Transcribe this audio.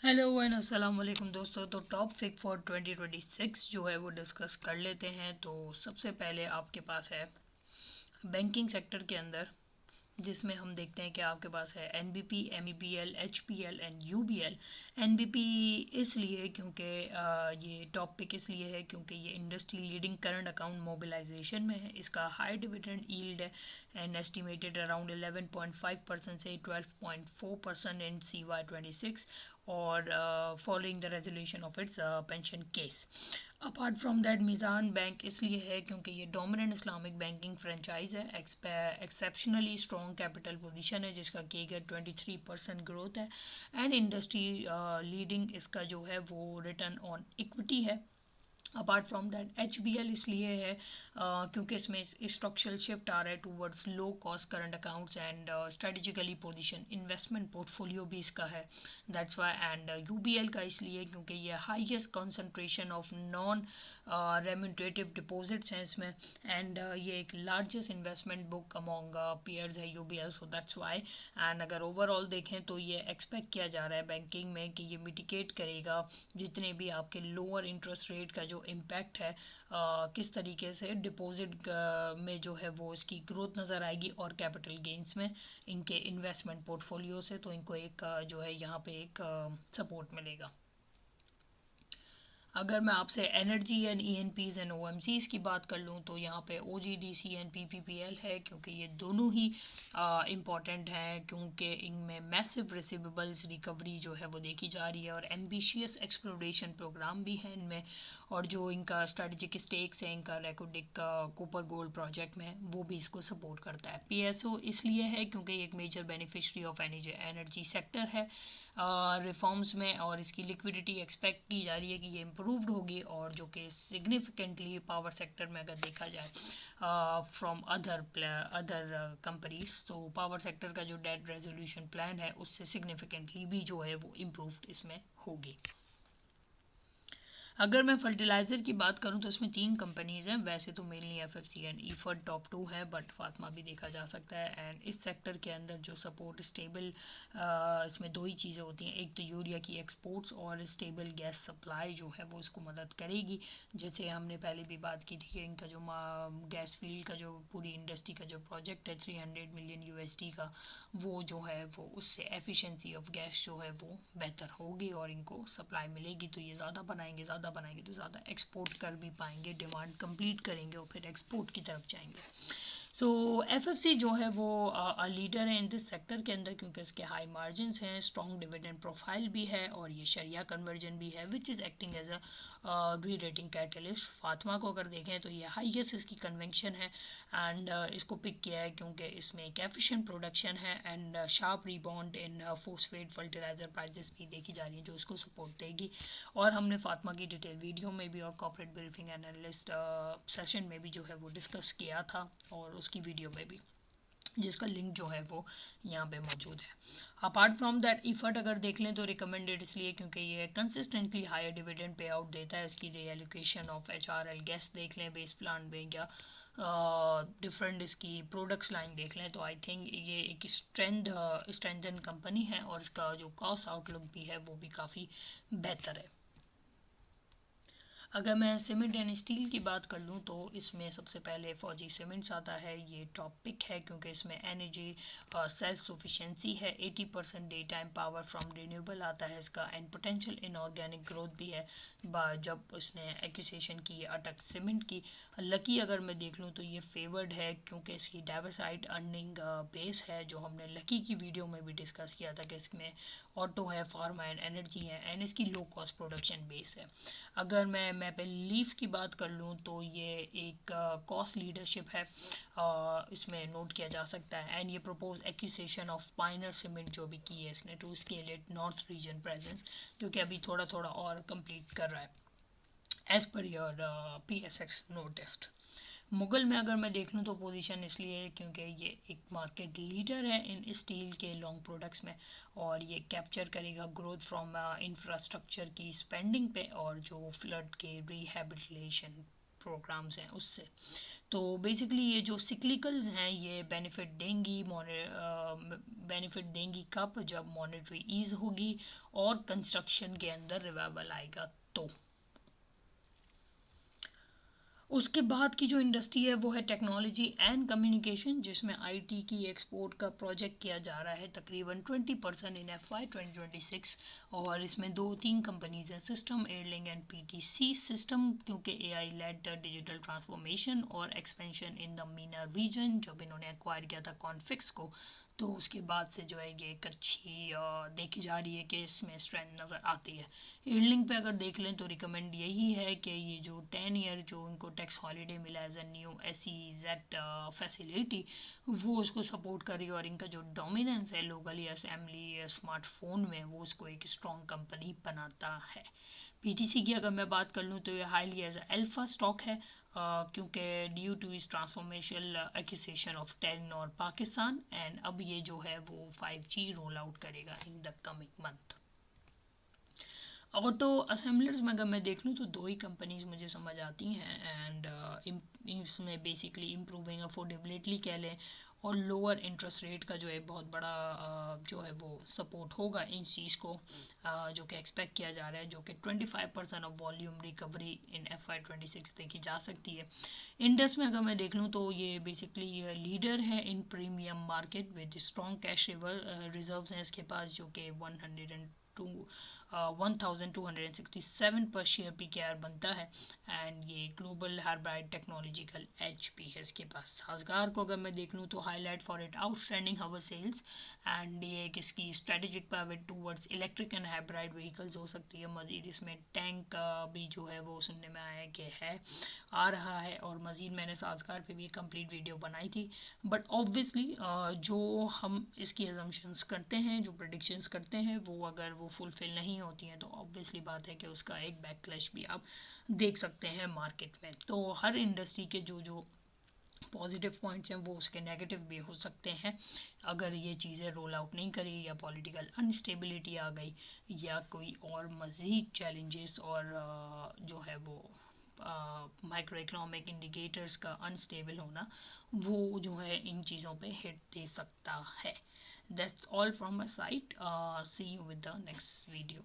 Hello and अस्सलाम वालेकुम दोस्तों। तो टॉप पिक फॉर 2026 जो है वो डिस्कस कर लेते हैं। तो सबसे पहले आपके पास है बैंकिंग सेक्टर के अंदर, जिसमें हम देखते हैं कि आपके पास है NBP, MEBL, HPL and UBL. NBP इसलिए क्योंकि ये टॉप पिक इसलिए है क्योंकि ये industry leading current account mobilisation में है। इसका हाई डिविडेंड यील्ड है एंड एस्टिमेटेड अराउंड 11.5% से 12.4% इन CY 26 और following the resolution of its pension case. Apart from that Meezan bank इसलिए है क्योंकि ये डोमिनेंट इस्लामिक बैंकिंग फ्रेंचाइज है, एक्सेप्शनली स्ट्रॉन्ग कैपिटल पोजीशन है जिसका केगर 23% ग्रोथ है एंड इंडस्ट्री लीडिंग इसका जो है वो रिटर्न ऑन इक्विटी है। अपार्ट फ्रॉम दैट HBL इसलिए है क्योंकि इसमें स्ट्रक्चरल शिफ्ट आ रहा है towards low cost current accounts and strategically position investment portfolio भी इसका है, दैट्स वाई। एंड UBL का इसलिए क्योंकि ये highest concentration of non remunerative deposits हैं इसमें एंड ये एक largest investment book among peers है UBL, so that's why. And अगर ओवरऑल देखें तो ये एक्सपेक्ट किया जा रहा है बैंकिंग में कि ये मिटिगेट करेगा जितने भी आपके लोअर इंटरेस्ट रेट का जो इम्पैक्ट है, किस तरीके से डिपॉजिट में जो है वो इसकी ग्रोथ नज़र आएगी और कैपिटल गेंस में इनके इन्वेस्टमेंट पोर्टफोलियो से, तो इनको एक जो है यहाँ पे एक सपोर्ट मिलेगा। अगर मैं आपसे energy and ENPs and OMCs की बात कर लूँ तो यहाँ पे OGDC एंड PPPL है क्योंकि ये दोनों ही इम्पॉर्टेंट हैं क्योंकि इनमें मैसिव रिसीवेबल्स रिकवरी जो है वो देखी जा रही है और एम्बिशियस एक्सप्लोरेशन प्रोग्राम भी है इनमें, और जो इनका स्ट्रेटजिक स्टेक्स है इनका रेकोडिक कॉपर गोल्ड प्रोजेक्ट में वो भी इसको सपोर्ट करता है। PSO इसलिए है क्योंकि ये एक major beneficiary of energy sector है रिफॉर्म्स में, और इसकी लिक्विडिटी एक्सपेक्ट की जा रही है कि ये इम्प्रूव्ड होगी और जो कि सिग्निफिकेंटली पावर सेक्टर में अगर देखा जाए फ्रॉम अदर कंपनीज, तो पावर सेक्टर का जो डेट रेजोल्यूशन प्लान है उससे सिग्निफिकेंटली भी जो है वो इम्प्रूव्ड इसमें होगी। अगर मैं फर्टिलाइज़र की बात करूं तो इसमें 3 कंपनीज़ हैं, वैसे तो mainly FFC and Efert top 2 है बट फातिमा भी देखा जा सकता है। एंड इस सेक्टर के अंदर जो सपोर्ट स्टेबल इसमें दो ही चीज़ें होती हैं, एक तो यूरिया की एक्सपोर्ट्स और स्टेबल गैस सप्लाई जो है वो इसको मदद करेगी। जैसे हमने पहले भी बात की थी कि इनका जो गैस फील्ड का जो पूरी इंडस्ट्री का जो प्रोजेक्ट है 300 मिलियन USD का, वो जो है वो उससे एफिशिएंसी ऑफ गैस जो है वो बेहतर होगी और इनको सप्लाई मिलेगी, तो ये ज़्यादा बनाएंगे तो ज़्यादा एक्सपोर्ट कर भी पाएंगे, डिमांड कंप्लीट करेंगे और फिर एक्सपोर्ट की तरफ जाएंगे। सो FFC जो है वो लीडर है इन दिस सेक्टर के अंदर क्योंकि इसके हाई मार्जिन हैं, स्ट्रॉन्ग डिविडेंड प्रोफाइल भी है और ये शरिया कन्वर्जन भी है which is acting as a re rating catalyst. Fatima को अगर देखें तो ये हाईएस्ट इसकी कन्वेंशन है एंड इसको पिक किया है क्योंकि इसमें एक एफिशिएंट प्रोडक्शन है and sharp rebound in phosphate fertiliser prices भी देखी जा रही है जो इसको सपोर्ट देगी। और हमने फातिमा की डिटेल वीडियो में भी और कॉर्पोरेट ब्रीफिंग एनालिस्ट सेशन में भी जो है वो डिस्कस किया था और उसकी वीडियो में भी, जिसका लिंक जो है वो यहाँ पे मौजूद है। अपार्ट फ्रॉम दैट इफर्ट अगर देख लें तो रिकमेंडेड इसलिए क्योंकि ये consistently higher dividend pay out देता है। इसकी रीएलोकेशन ऑफ HRL गैस देख लें बेस प्लान में या डिफरेंट इसकी प्रोडक्ट्स लाइन देख लें तो आई थिंक ये एक स्ट्रेंथन कंपनी है और इसका जो कॉस्ट आउटलुक भी है वो भी काफ़ी बेहतर है। अगर मैं सीमेंट एंड स्टील की बात कर लूँ तो इसमें सबसे पहले फौजी सीमेंट्स आता है। ये टॉप पिक है क्योंकि इसमें एनर्जी सेल्फ सफिशेंसी है, 80% day time power from renewable आता है इसका एंड पोटेंशियल इनऑर्गेनिक ग्रोथ भी है। जब उसने एक्विजिशन की अटक सीमेंट की, लकी अगर मैं देख लूँ तो ये फेवर्ड है क्योंकि इसकी डाइवर्साइड अर्निंग बेस है जो हमने लकी की वीडियो में भी डिस्कस किया था कि इसमें ऑटो है, फार्मा एंड एनर्जी है एंड इसकी लो कॉस्ट प्रोडक्शन बेस है। अगर मैं मैपल लीफ की बात कर लूँ तो ये एक कॉस्ट लीडरशिप है, इसमें नोट किया जा सकता है एंड ये propose acquisition of Pioneer cement जो भी की है इसने to scale it north region presence, जो कि अभी थोड़ा थोड़ा और कंप्लीट कर रहा है as per your PSX noticed. Mughal में अगर मैं देख लूँ तो पोजीशन इसलिए है क्योंकि ये एक मार्केट लीडर है इन स्टील के लॉन्ग प्रोडक्ट्स में और ये कैप्चर करेगा ग्रोथ फ्रॉम इंफ्रास्ट्रक्चर की स्पेंडिंग पे और जो फ्लड के रिहेबिलिटेशन प्रोग्राम्स हैं उससे। तो बेसिकली ये जो सिक्लिकल्स हैं ये बेनिफिट देंगी कब, जब मॉनेटरी ईज होगी और कंस्ट्रक्शन के अंदर रिवाइवल आएगा। तो उसके बाद की जो इंडस्ट्री है वो है टेक्नोलॉजी एंड कम्युनिकेशन, जिसमें आईटी की एक्सपोर्ट का प्रोजेक्ट किया जा रहा है तकरीबन 20% इन FY 2026। और इसमें 2-3 कंपनीज हैं, system, Airlink and PTC. System क्योंकि AI लेड डिजिटल ट्रांसफॉर्मेशन और expansion in the MENA region, जब इन्होंने एक्वायर किया था कॉन्फिक्स को, तो उसके बाद से जो है ये एक अच्छी देखी जा रही है कि इसमें स्ट्रेंथ नज़र आती है। एयरलिंक पे अगर देख लें तो रिकमेंड यही है कि ये जो 10 ईयर जो उनको टैक्स हॉलीडे मिला as a new SEZ facility, वो उसको सपोर्ट कर रही है। और इनका जो डोमिनेंस है लोकली असेंबली स्मार्टफोन में, वो उसको एक स्ट्रॉन्ग कंपनी बनाता है। PTC की अगर मैं बात कर लूँ तो ये हाईली एज अल्फा स्टॉक है, क्योंकि ड्यू टू इस transformational acquisition of Telenor Pakistan, and अब ये जो है वो 5G रोल आउट करेगा in the coming month. Auto assemblers में अगर मैं देख लूँ तो 2 ही कंपनीज मुझे समझ आती हैं, एंड इसमें बेसिकली इम्प्रूविंग अफोर्डेबिलिटी कह लें और लोअर इंटरेस्ट रेट का जो है बहुत बड़ा जो है वो सपोर्ट होगा इन चीज़ को, जो कि एक्सपेक्ट किया जा रहा है, जो कि 25% of volume recovery in FY 26 देखी जा सकती है। इंडस में अगर मैं देख लूँ तो ये बेसिकली लीडर है in premium market with strong cash reserves हैं इसके पास, जो कि 1267 पर शेयर PKR बनता है, एंड ये ग्लोबल हार्ब्राइड टेक्नोलॉजिकल एच भी है इसके पास। हाजगार को अगर मैं देख लूँ तो highlight for it outstanding hover sales, and ये एक इसकी strategic pivot towards electric and hybrid vehicles हो सकती है। मज़ीद इसमें टैंक भी जो है वो सुनने में आया कि है आ रहा है, और मज़ीद मैंने साजगार पे भी एक कंप्लीट वीडियो बनाई थी। बट ऑब्वियसली जो हम इसकी एजम्पशंस करते हैं, जो प्रेडिक्शंस करते हैं, वो अगर वो फुलफिल नहीं होती हैं तो ऑब्वियसली बात है कि उसका एक बैकलैश भी आप देख सकते हैं मार्केट में। तो हर इंडस्ट्री के जो जो पॉजिटिव पॉइंट्स हैं वो उसके नेगेटिव भी हो सकते हैं, अगर ये चीज़ें रोल आउट नहीं करी, या पॉलिटिकल अनस्टेबिलिटी आ गई, या कोई और मज़ीद चैलेंजेस और जो है वो माइक्रो इकोनॉमिक इंडिकेटर्स का अनस्टेबल होना, वो जो है इन चीज़ों पे हिट दे सकता है। That's all from my side, see you with the next video.